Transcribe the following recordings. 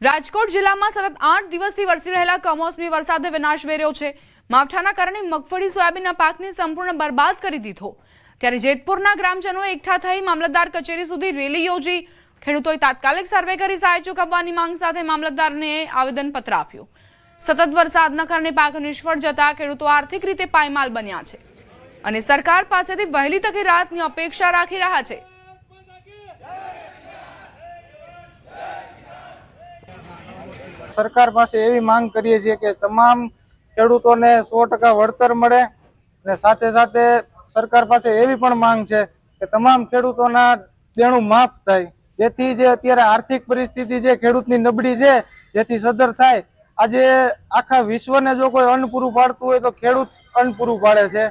રાજકોટ જિલ્લામાં સતત 8 દિવસથી વરસી રહેલા કમોસમી વરસાદે વિનાશ વેર્યો છે। માવઠાના કારણે મગફળી સોયાબીનના પાકને સંપૂર્ણ બરબાદ કરી દીધો। ત્યારે જેતપુરના ગ્રામજનોએ એકઠા થઈ મામલતદાર કચેરી સુધી રેલી યોજી ખેડૂતોએ તાત્કાલિક સર્વે કરી સહાય ચૂકવવાની માંગ સાથે મામલતદારને આવેદનપત્ર આપ્યું। સતત વરસાદના કારણે પાક નિષ્ફળ જતા ખેડૂતો આર્થિક રીતે પાયમાલ બન્યા છે અને સરકાર પાસેથી વહેલી તકે રાહતની અપેક્ષા રાખી રહ્યા છે। सरकार पास एवी मांग करीए छीए के तमाम खेडूतोने 100% वळतर मळे અને સાથે સાથે સરકાર પાસે એવી પણ માંગ છે કે તમામ ખેડૂતોના દેણું માફ થાય, જેથી જે અત્યારે આર્થિક પરિસ્થિતિ જે ખેડૂતની નબળી છે જેથી સદર થાય। આજે આખા વિશ્વને જો કોઈ અન્ન પૂરું પાડતું હોય તો ખેડૂત અન્ન પૂરું પાડે છે।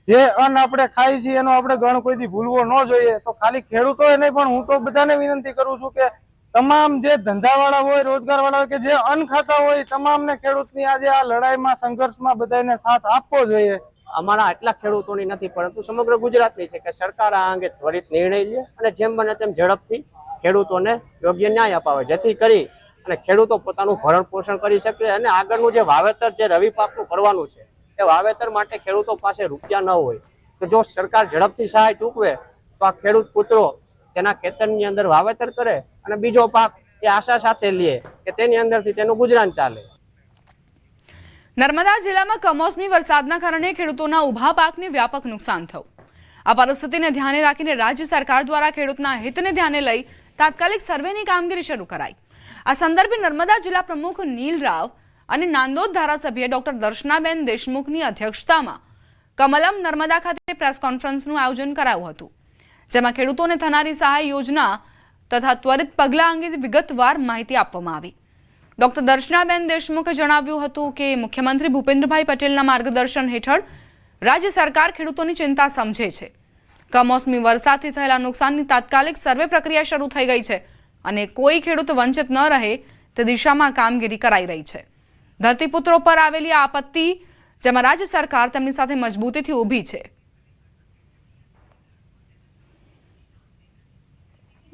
જે અન્ન આપણે ખાઈ છીએ એનો આપણે ગણ કોઈથી ભૂલવો ન જોઈએ। તો ખાલી ખેડૂતોએ નહીં પણ હું તો બધાને વિનંતી કરું છું કે તમામ જે ધંધાવાળા હોય, રોજગારવાળા હોય કે જે અન્ન ખાતા હોય તમામને ખેડૂતની આજે આ લડાઈમાં સંઘર્ષમાં બધાને સાથ આપવો જોઈએ। અમારા આટલા ખેડૂતોની નથી પરંતુ સમગ્ર ગુજરાતની છે કે સરકાર આ અંગે ત્વરિત નિર્ણય લે અને જેમ બને તેમ ઝડપથી ખેડૂતોને યોગ્ય ન્યાય અપાવે, જેથી કરી અને ખેડૂતો પોતાનું ભરણ પોષણ કરી શકે અને આગળનું જે વાવેતર જે રવિ પાકનું કરવાનું છે એ વાવેતર માટે ખેડૂતો પાસે રૂપિયા ન હોય તો જો સરકાર ઝડપથી સહાય ચૂકવે તો આ ખેડૂત પુત્રો તેના ખેતરની અંદર વાવેતર કરે અને બીજો પાક એ આશા સાથે લે કે તેની અંદરથી તેનું ગુજરાન ચાલે। નર્મદા જિલ્લામાં કમોસમી વરસાદના કારણે ખેડૂતોના ઊભા પાકને વ્યાપક નુકસાન થયું। આ પરિસ્થિતિને ધ્યાને રાખીને રાજ્ય સરકાર દ્વારા ખેડૂતના હિતને ધ્યાને લઈ તાત્કાલિક સર્વેની કામગીરી શરૂ કરાઈ। આ સંદર્ભે નર્મદા જિલ્લા પ્રમુખ નીલ રાવ અને નાંદોદ ધારાસભ્ય ડોક્ટર દર્શનાબેન દેશમુખની અધ્યક્ષતામાં કમલમ નર્મદા ખાતે પ્રેસ કોન્ફરન્સનું આયોજન કરાયું હતું, જેમાં ખેડૂતોને થનારી સહાય યોજના તથા ત્વરિત પગલાં અંગે વિગતવાર માહિતી આપવામાં આવી। ડોક્ટર દર્શનાબેન દેશમુખે જણાવ્યું હતું કે મુખ્યમંત્રી ભૂપેન્દ્રભાઈ પટેલના માર્ગદર્શન હેઠળ રાજ્ય સરકાર ખેડૂતોની ચિંતા સમજે છે। કમોસમી વરસાદથી થયેલા નુકસાનની તાત્કાલિક સર્વે પ્રક્રિયા શરૂ થઈ ગઈ છે અને કોઈ ખેડૂત વંચિત ન રહે તે દિશામાં કામગીરી કરાઈ રહી છે। ધરતીપુત્રો પર આવેલી આ આપત્તિ જેમાં રાજ્ય સરકાર તેમની સાથે મજબૂતીથી ઊભી છે।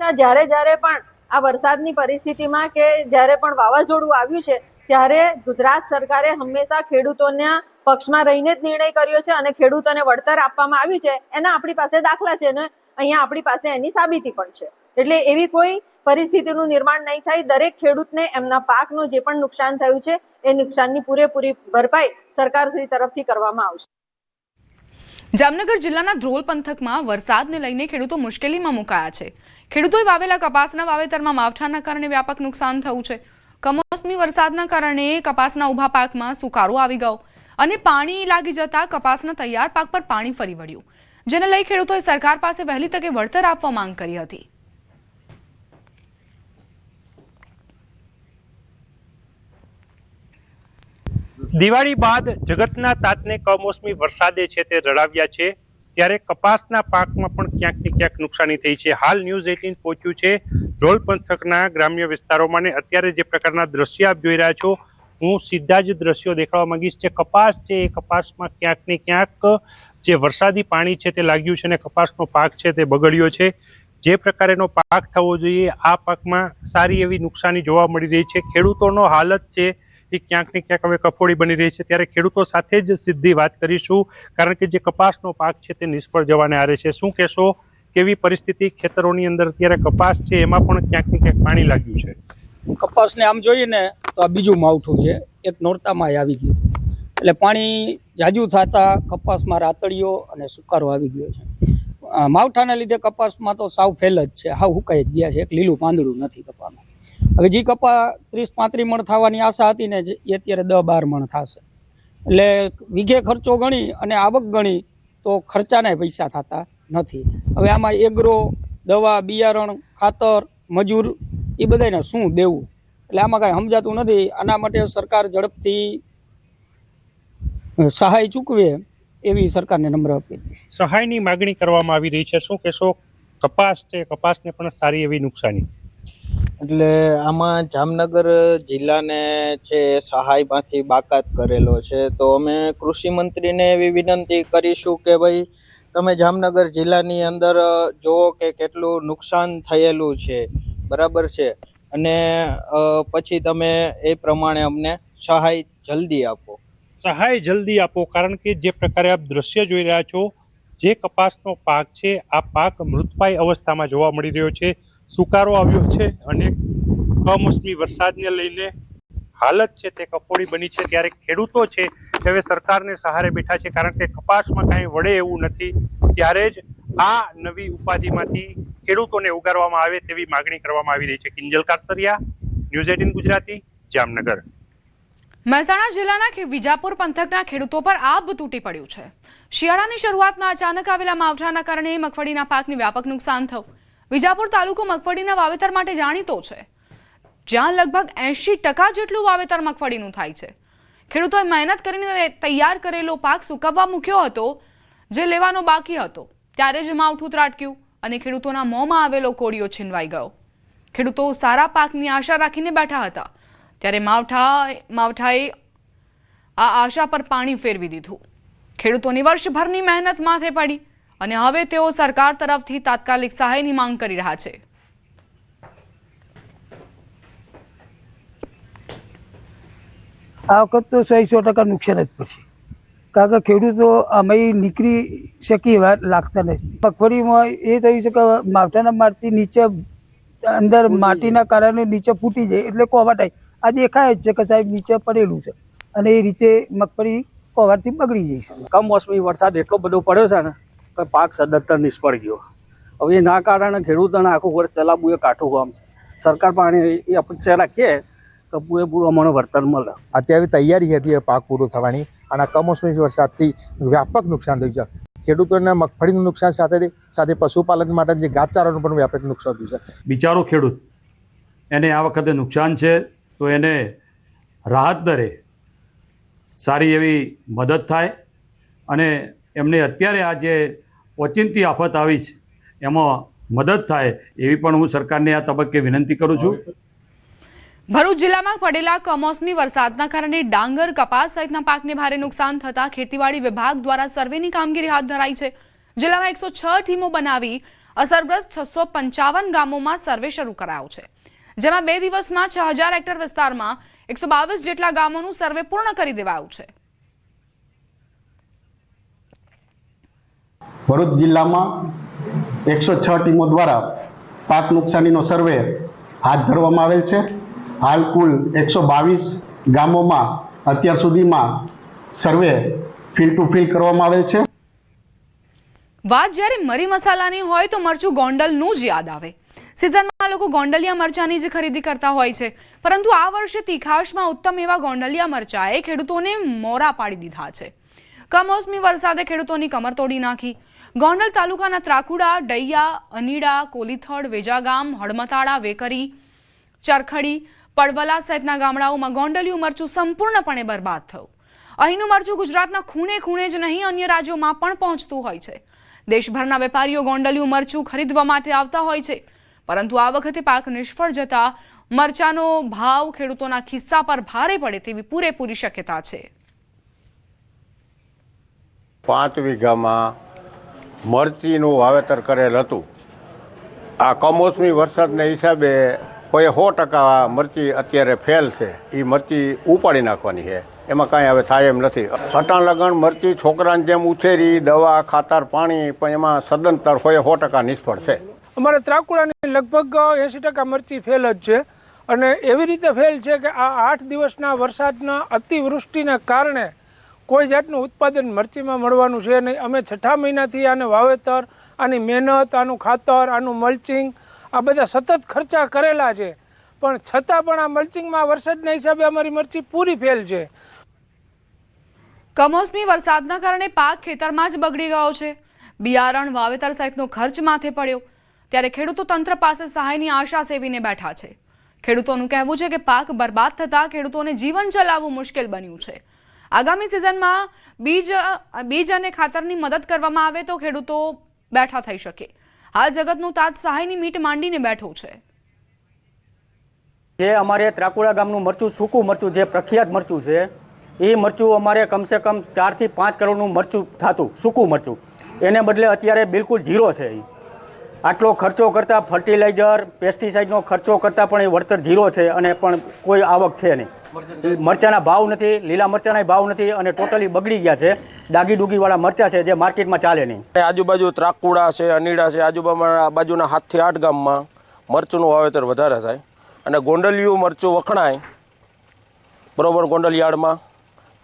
જ્યારે જ્યારે પણ આ વરસાદની પરિસ્થિતિમાં કે જ્યારે પણ વાવાઝોડું આવ્યું છે ત્યારે ગુજરાત સરકારે હંમેશા ખેડૂતોના પક્ષમાં રહીને જ નિર્ણય કર્યો છે અને ખેડૂતોને વળતર આપવામાં આવ્યું છે એના આપણી પાસે દાખલા છે ને અહીંયા આપણી પાસે એની સાબિતી પણ છે। એટલે એવી કોઈ પરિસ્થિતિનું નિર્માણ નહીં થાય। દરેક ખેડૂતને એમના પાકનું જે પણ નુકસાન થયું છે એ નુકસાનની પૂરેપૂરી ભરપાઈ સરકારશ્રી તરફથી કરવામાં આવશે। જામનગર જિલ્લાના ધ્રોલ પંથકમાં વરસાદને લઈને ખેડૂતો મુશ્કેલીમાં મુકાયા છે। ખેડૂતોએ વાવેલા કપાસના વાવેતરમાં માવઠાના કારણે વ્યાપક નુકસાન થયું છે। કમોસમી વરસાદના કારણે કપાસના ઊભા પાકમાં સુકારો આવી ગયો અને પાણી લાગી જતા કપાસના તૈયાર પાક પર પાણી ફરી વળ્યું, જેને લઈ ખેડૂતોએ સરકાર પાસે વહેલી તકે વળતર આપવા માંગ કરી હતી। દિવાળી બાદ જગતના તાતને કમોસમી વરસાદે છે તે રડાવ્યા છે, ત્યારે કપાસના પાકમાં પણ ક્યાંક ને ક્યાંક નુકસાની થઈ છે। હાલ ન્યૂઝ 18 પહોંચ્યું છે ધ્રોલ પંથકના ગ્રામ્ય વિસ્તારોમાં ને અત્યારે જે પ્રકારના દ્રશ્ય આપ જોઈ રહ્યા છો હું સીધા જ દ્રશ્યો દેખાડવા માંગીશ। જે કપાસ છે એ કપાસમાં ક્યાંક ને ક્યાંક જે વરસાદી પાણી છે તે લાગ્યું છે અને કપાસનો પાક છે તે બગડ્યો છે। જે પ્રકારેનો પાક થવો જોઈએ આ પાકમાં સારી એવી નુકસાની જોવા મળી રહી છે। ખેડૂતોનો હાલત છે એ ક્યાંક ને ક્યાંક હવે કફોડી બની રહી છે। ત્યારે ખેડૂતો સાથે જ સીધી વાત કરીશું, કારણ કે જે કપાસનો પાક છે તે નિષ્ફળ જવાને આરે છે। શું કહેશો, કેવી પરિસ્થિતિ ખેતરોની અંદર અત્યારે કપાસ છે એમાં પણ ક્યાંક ને ક્યાંક પાણી લાગ્યું છે? કપાસને આમ જોઈએ ને તો આ બીજું માવઠું છે, એક નોરતામાં આવી ગયું એટલે પાણી જાજુ થતા કપાસમાં રાતડીઓ અને સુકારો આવી ગયો છે। માવઠાના લીધે કપાસમાં તો સાવ ફેલ જ છે, હાવ હુકાઈ જ ગયા છે, એક લીલું પાંદડું નથી કપામાં। હવે જે કપા 30-35 મણ થવાની આશા હતી ને એ અત્યારે 10-12 મણ થશે। એટલે વીઘે ખર્ચો ગણી અને આવક ગણી તો ખર્ચાના પૈસા થતા નથી। હવે આમાં એગ્રો, દવા, બિયારણ, ખાતર, મજૂર એ બધાને શું દેવું, એટલે આમાં કાંઈ સમજાતું નથી। આના માટે સરકાર ઝડપથી સહાય ચૂકવે એવી સરકારને નમ્ર અપીલ। સહાયની માગણી કરવામાં આવી રહી છે, શું કહેશો? કપાસ છે, કપાસને પણ સારી એવી નુકસાની એટલે આમાં જામનગર જિલ્લાને છે સહાયમાંથી બાકાત કરેલો છે। તો અમે કૃષિ મંત્રીને એવી વિનંતી કરીશું કે ભાઈ તમે જામનગર જિલ્લાની અંદર જુઓ કે કેટલું નુકસાન થયેલું છે, બરાબર છે। અને પછી તમે એ પ્રમાણે અમને સહાય જલ્દી આપો. સહાય જલ્દી આપો, કારણ કે જે પ્રકારે આપ દ્રશ્ય જોઈ રહ્યા છો, જે કપાસનો પાક છે આ પાક મૃતપાય અવસ્થામાં જોવા મળી રહ્યો છે. સુકારો આવ્યો છે અને કમોસમી વરસાદને લઈને હાલત છે તે કફોડી બની છે. ત્યારે ખેડૂતો છે તે હવે સરકારને સહારે બેઠા છે, કારણ કે કપાસમાં કાંઈ વળે એવું નથી. ત્યારે જ આ નવી ઉપાધિમાંથી ખેડૂતોને ઉગારવામાં આવે તેવી માગણી કરવામાં આવી રહી છે. કિંજલ કારસરિયા, ન્યૂઝ 18 ગુજરાતી, જામનગર. મહેસાણા જિલ્લાના વિજાપુર પંથકના ખેડૂતો પર આબ તૂટી પડ્યું છે. શિયાળાની શરૂઆતમાં અચાનક આવેલા માવઠાના કારણે મગફળીના પાકને વ્યાપક નુકસાન થયું. વિજાપુર તાલુકો મગફળીના વાવેતર માટે જાણીતો છે, જ્યાં લગભગ 80% જેટલું વાવેતર મગફળીનું થાય છે. ખેડૂતોએ મહેનત કરીને તૈયાર કરેલો પાક સુકવવા મૂક્યો હતો, જે લેવાનો બાકી હતો. ત્યારે જ માવઠું ત્રાટક્યું અને ખેડૂતોના મોંમાં આવેલો કોળિયો છીનવાઈ ગયો. ખેડૂતો સારા પાકની આશા રાખીને બેઠા હતા, ત્યારે માવઠાએ આ આશા પર પાણી ફેરવી દીધું. ખેડૂતોની વર્ષભરની મહેનત માથે પડી અને હવે તેઓ સરકાર તરફથી તાત્કાલિક સહાયની માંગ કરી રહ્યા છે. આ વખત તો 100% નુકસાન જ પડશે, કારણ કે ખેડૂતો આમાં નીકળી શકે એવા લાગતા નથી. મગફળીમાં એ થયું છે કે માવઠાના મારથી નીચે અંદર માટીના કારણે નીચે ફૂટી જાય એટલે કોવાટ આવી. આ દેખાય જ છે કે સાહેબ નીચે પડેલું છે અને એ રીતે મગફળી કોવાટથી બગડી જાય છે. કમોસમી વરસાદ એટલો બધો પડ્યો છે ને કે પાક સદંતર નિષ્ફળ ગયો. હવે એના કારણે ખેડૂતોને આખું વર્ષ ચલાવવું એ કાઠું કામ છે. સરકાર પાણી એ અપેક્ષા રાખીએ તો પૂરેપૂરું અમને વળતર મળે. અત્યારે તૈયારી હતી પાક પૂરો થવાની અને કમોસમી વરસાદથી વ્યાપક નુકસાન થયું છે. ખેડૂતોને મગફળીનું નુકસાન સાથે પશુપાલન માટે જે ઘાસચારાનું પણ વ્યાપક નુકસાન થયું છે. બિચારો ખેડૂત, એને આ વખતે નુકસાન છે તો એને રાહત દરે સારી એવી મદદ થાય અને એમને અત્યારે આ જે ઓચિંતી આફત આવી છે એમાં મદદ થાય એવી પણ હું સરકારને આ તબક્કે વિનંતી કરું છું. ભરૂચ જિલ્લામાં પડેલા કમોસમી વરસાદના કારણે ડાંગર, કપાસ સહિતના પાકને ભારે નુકસાન થતા ખેતીવાડી વિભાગ દ્વારા સર્વેની કામગીરી હાથ ધરાઈ છે. જિલ્લામાં 106 ટીમો બનાવી અસરગ્રસ્ત 655 ગામોમાં સર્વે શરૂ કરાયો છે, જેમાં 2 દિવસમાં 6000 હેક્ટર વિસ્તારમાં 122 જેટલા ગામોનું સર્વે પૂર્ણ કરી દેવાયું છે. ભરૂચ જિલ્લામાં 106 ટીમો દ્વારા પાક નુકસાનીનો સર્વે હાથ ધરવામાં આવેલ છે. હાલ કુલ 122 ગામોમાં અત્યાર સુધીમાં સર્વે ફિલ ટુ ફિલ કરવામાં આવેલ છે. વાત જ્યારે મરી મસાલાની હોય તો મરચું ગોંડલનું જ યાદ આવે. સિઝનમાં લોકો ગોંડલિયા મરચાની જ ખરીદી કરતા હોય છે, પરંતુ આ વર્ષે તીખાશમાં ઉત્તમ એવા ગોંડલિયા મરચાએ ખેડૂતોને મોરા પાડી દીધા છે. કમોસમી વરસાદે ખેડૂતોની કમર તોડી નાખી. ગોંડલ તાલુકાના ત્રાકુડા, ડૈયા, અનીડા, કોલીથડ, વેજાગામ, હડમતાળા, વેકરી, ચરખડી, પડવલા સહિતના ગામડાઓમાં ગોંડલિયું મરચું સંપૂર્ણપણે બરબાદ થયું. અહીંનું મરચું ગુજરાતના ખૂણે ખૂણે જ નહીં, અન્ય રાજ્યોમાં પણ પહોંચતું હોય છે. દેશભરના વેપારીઓ ગોંડલિયું મરચું ખરીદવા માટે આવતા હોય છે, પરંતુ આ વખતે પાક નિષ્ફળ જતા મરચાનો ભાવ ખેડૂતોના ખિસ્સા પર ભારે પડે તેવી પૂરેપૂરી શક્યતા છે. 5 વીઘામાં મરચીનું વાવેતર કરેલ હતું. આ કમોસમી વરસાદના હિસાબે કોઈ 100% મરચી અત્યારે ફેલ છે. એ મરચી ઉપાડી નાખવાની છે, એમાં કાંઈ હવે થાય એમ નથી. અટાણ લગણ મરચી છોકરાને જેમ ઉછેરી દવા, ખાતર, પાણી, પણ એમાં સદંતર 100% નિષ્ફળ છે. અમારે ત્રાકુડાની લગભગ 80% મરચી ફેલ જ છે અને એવી રીતે ફેલ છે કે આ 8 દિવસના વરસાદના અતિવૃષ્ટિના કારણે કોઈ જાતનું ઉત્પાદન મરચીમાં મળવાનું છે નહીં. અમે 6 મહિનાથી આને વાવેતર, આની મહેનત, આનું ખાતર, આનું મલ્ચિંગ, આ બધા સતત ખર્ચા કરેલા છે, પણ છતાં પણ આ મલ્ચિંગમાં વરસાદના હિસાબે અમારી મરચી પૂરી ફેલ છે. કમોસમી વરસાદના કારણે પાક ખેતરમાં જ બગડી ગયો છે. બિયારણ, વાવેતર સહિતનો ખર્ચ માથે પડ્યો. ત્યારે ખેડૂતો તંત્ર પાસે સહાયની આશા સેવીને બેઠા છે. ખેડૂતોનું કહેવું છે કે પાક બરબાદ થતા ખેડૂતોને જીવન ચલાવવું મુશ્કેલ બન્યું છે. આગામી સિઝનમાં બીજ અને ખાતરની મદદ કરવામાં આવે તો ખેડૂતો બેઠા થઈ શકે. હાલ જગતનું તાત સહાયની મીટ માંડીને બેઠું છે. જે અમારે ત્રાકુડા ગામનું મરચું, સૂકું મરચું, જે પ્રખ્યાત મરચું છે, એ મરચું અમારે કમસે કમ 4 થી 5 કરોડનું મરચું થતું, સૂકું મરચું. એને બદલે અત્યારે બિલકુલ ઝીરો છે. આટલો ખર્ચો કરતાં ફર્ટિલાઇઝર પેસ્ટિસાઇડનો ખર્ચો કરતાં પણ એ વળતર ઝીરો છે અને પણ કોઈ આવક છે નહીં. મરચાના ભાવ નથી, લીલા મરચાના ભાવ નથી અને ટોટલી બગડી ગયા છે. ડાગી ડૂગીવાળા મરચા છે જે માર્કેટમાં ચાલે નહીં. આજુબાજુ ત્રાકુડા છે, અનીડા છે, આજુબાજુના 7 થી 8 ગામમાં મરચુંનું વાવેતર વધારે થાય અને ગોંડલિયું મરચું વખણાય બરોબર ગોંડલિયાળમાં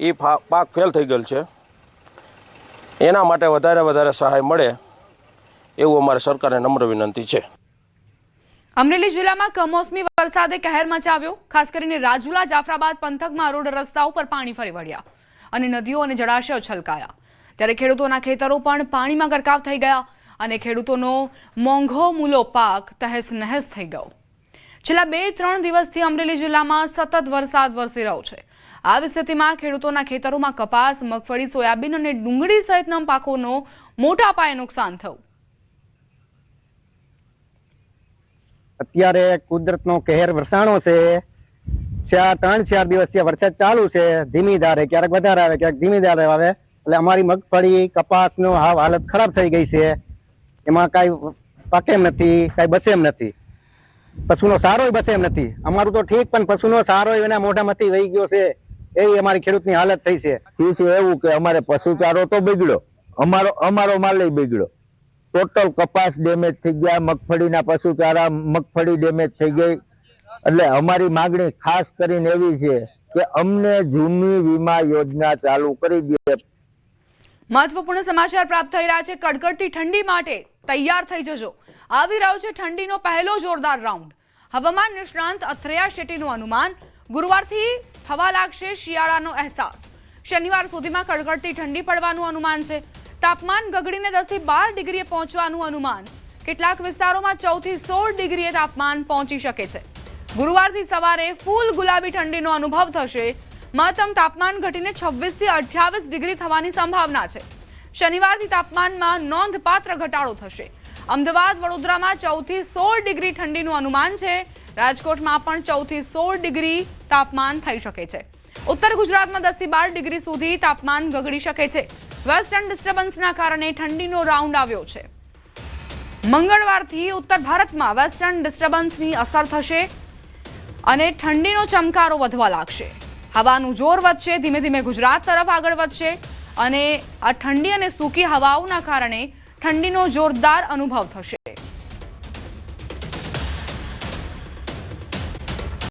એ પાક ફેલ થઈ ગયેલ છે. એના માટે વધારે સહાય મળે એવું અમારે સરકારને નમ્ર વિનંતી છે. અમરેલી જિલ્લામાં કમોસમી વરસાદે કહેર મચાવ્યો. ખાસ કરીને રાજુલા જાફરાબાદ પંથકમાં રોડ રસ્તા ઉપર પાણી ફરી વળ્યા અને નદીઓ અને જળાશયો છલકાયા. ત્યારે ખેડૂતોના ખેતરો પણ પાણીમાં ગરકાવ થઈ ગયા અને ખેડૂતોનો મોંઘો મૂલો પાક તહેસ નહેસ થઈ ગયો. છેલ્લા 2-3 દિવસથી અમરેલી જિલ્લામાં સતત વરસાદ વરસી રહ્યો છે. આવી સ્થિતિમાં ખેડૂતોના ખેતરોમાં કપાસ, મગફળી, સોયાબીન અને ડુંગળી સહિતના પાકોનો મોટા પાયે નુકસાન થયું. અત્યારે કુદરતનો કહેર વરસાણો છે. 3-4 દિવસથી વરસાદ ચાલુ છે. ધીમી ધારે, ક્યારેક વધારે આવે, ક્યારેક ધીમી ધારે આવે. એટલે અમારી મગફળી, કપાસનો હાલત ખરાબ થઈ ગઈ છે. એમાં કાંઈ પાકે એમ નથી, કાંઈ બસે એમ નથી. પશુનો સારો બસે એમ નથી. અમારું તો ઠીક, પણ પશુનો સારો એના મોઢામાંથી વહી ગયો છે. એવી અમારી ખેડૂતની હાલત થઈ છે. થયું છે એવું કે અમારે પશુચારો તો બગડ્યો, અમારો માલ બગડ્યો. ટોટલ કપાસ ડેમેજ થઈ ગયા, મગફળીના પશુચારા મગફળી ડેમેજ થઈ ગઈ. એટલે અમારી માગણી ખાસ કરીને એવી છે કે અમને જૂની વીમા યોજના ચાલુ કરી દે. મહત્વપૂર્ણ સમાચાર પ્રાપ્ત થઈ રહ્યા છે. કડકડતી ઠંડી માટે તૈયાર થઈ જજો. આવી રહ્યો છે ઠંડીનો પહેલો જોરદાર રાઉન્ડ. હવામાન નિષ્ણાંત અથ્રેયા શેટ્ટીનું અનુમાન, ગુરુવારથી થવા લાગશે શિયાળાનો અહેસાસ. શનિવાર સુધીમાં કડકડતી ઠંડી પડવાનું અનુમાન છે. તાપમાન ગગડીને 10 થી 12 ડિગ્રીએ પહોંચવાનું અનુમાન. કેટલાક વિસ્તારોમાં 14 થી 16 ડિગ્રીએ તાપમાન પહોંચી શકે છે. ગુરુવારથી સવારે ફૂલ ગુલાબી ઠંડીનો અનુભવ થશે. મહત્તમ તાપમાન ઘટીને 26 થી 28 ડિગ્રી થવાની સંભાવના છે. શનિવારથી તાપમાનમાં નોંધપાત્ર ઘટાડો થશે. અમદાવાદ, વડોદરામાં 14 થી 16 ડિગ્રી ઠંડીનું અનુમાન છે. રાજકોટમાં પણ 14 થી 16 ડિગ્રી તાપમાન થઈ શકે છે. ઉત્તર ગુજરાતમાં 10 થી 12 ડિગ્રી સુધી તાપમાન ગગડી શકે છે. વેસ્ટર્ન ડિસ્ટર્બન્સના કારણે ઠંડીનો રાઉન્ડ આવ્યો છે. મંગળવારથી ઉત્તર ભારતમાં વેસ્ટર્ન ડિસ્ટર્બન્સની અસર થશે અને ઠંડીનો ચમકારો વધવા લાગશે. હવાનું જોર વધશે, ધીમે ધીમે ગુજરાત તરફ આગળ વધશે અને આ ઠંડી અને સૂકી હવાઓના કારણે ઠંડીનો જોરદાર અનુભવ થશે.